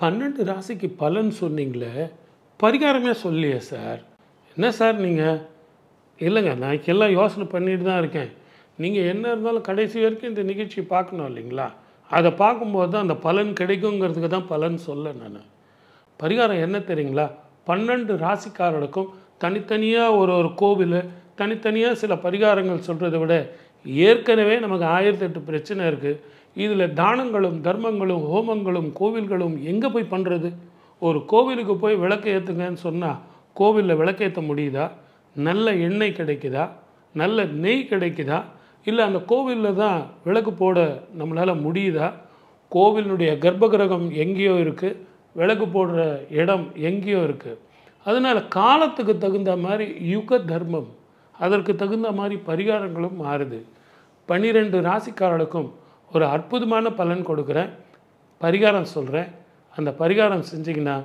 12 ராசிக்கு பலன் சொன்னீங்களே, பரிகாரமே சொல்லலையே சார். என்ன சார் நீங்கள்? இல்லைங்க, நான் எல்லாம் யோசனை பண்ணிட்டு தான் இருக்கேன். நீங்கள் என்ன இருந்தாலும் கடைசி வரைக்கும் இந்த நிகழ்ச்சி பார்க்கணும் இல்லைங்களா? அதை பார்க்கும்போது தான் அந்த பலன் கிடைக்குங்கிறதுக்கு தான் பலன் சொல்ல நான். பரிகாரம் என்ன தெரியுங்களா? 12 ராசிக்காரர்களுக்கும் தனித்தனியாக ஒரு கோவில், தனித்தனியாக சில பரிகாரங்கள் சொல்கிறத விட ஏற்கனவே நமக்கு 1008 பிரச்சனை இருக்குது. இதில் தானங்களும் தர்மங்களும் ஹோமங்களும் கோவில்களும் எங்கே போய் பண்ணுறது? ஒரு கோவிலுக்கு போய் விளக்கு ஏற்றுங்கன்னு சொன்னால் கோவிலில் விளக்கேற்ற முடியுதா? நல்ல எண்ணெய் கிடைக்குதா? நல்ல நெய் கிடைக்குதா? இல்லை அந்த கோவிலில் தான் விளக்கு போட நம்மளால் முடியுதா? கோவிலினுடைய கர்ப்பகிரகம் எங்கேயோ இருக்குது, விளக்கு போடுற இடம் எங்கேயோ இருக்குது. அதனால் காலத்துக்கு தகுந்த மாதிரி யுக தர்மம், அதற்கு தகுந்த மாதிரி பரிகாரங்களும் மாறுது. 12 ராசிக்காரர்களுக்கும் ஒரு அற்புதமான பலன் கொடுக்குறேன், பரிகாரம் சொல்கிறேன். அந்த பரிகாரம் செஞ்சிங்கன்னா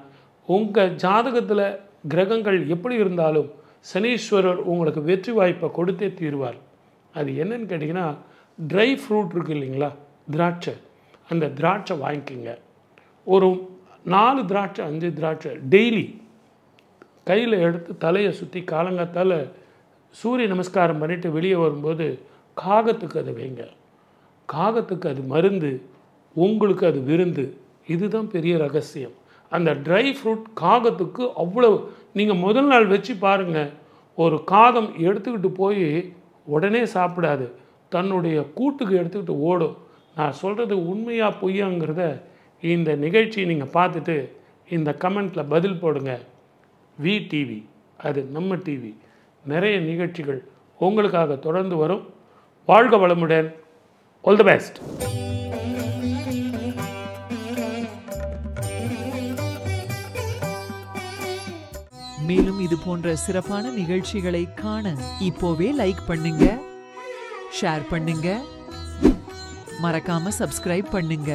உங்கள் ஜாதகத்தில் கிரகங்கள் எப்படி இருந்தாலும் சனீஸ்வரர் உங்களுக்கு வெற்றி வாய்ப்பை கொடுத்தே தீர்வார். அது என்னன்னு கேட்டிங்கன்னா, ட்ரை ஃப்ரூட் இருக்குது இல்லைங்களா, திராட்சை. அந்த திராட்சை வாங்கிக்கோங்க. ஒரு 4 திராட்சை 5 திராட்சை டெய்லி கையில் எடுத்து தலையை சுற்றி காலங்காத்தால் சூரிய நமஸ்காரம் பண்ணிவிட்டு வெளியே வரும்போது காகத்துக்கு அதை வைங்க. காகத்துக்கு அது மருந்து, உங்களுக்கு அது விருந்து. இதுதான் பெரிய ரகசியம். அந்த ட்ரை ஃப்ரூட் காகத்துக்கு அவ்வளோ, நீங்கள் முதல் நாள் வச்சு பாருங்கள். ஒரு காகம் எடுத்துக்கிட்டு போய் உடனே சாப்பிடாது, தன்னுடைய கூட்டுக்கு எடுத்துக்கிட்டு ஓடும். நான் சொல்கிறது உண்மையாக பொய்யாங்கிறத இந்த நிகழ்ச்சி நீங்கள் பார்த்துட்டு இந்த கமெண்ட்டில் பதில் போடுங்க. விடிவி, அது நம்ம டிவி. நிறைய நிகழ்ச்சிகள் உங்களுக்காக தொடர்ந்து வரும். வாழ்க வளமுடன். All the best. மேலும் இது போன்ற சிறப்பான நிகழ்ச்சிகளை காண இப்போவே லைக் பண்ணுங்க, ஷேர் பண்ணுங்க, மறக்காம சப்ஸ்கிரைப் பண்ணுங்க.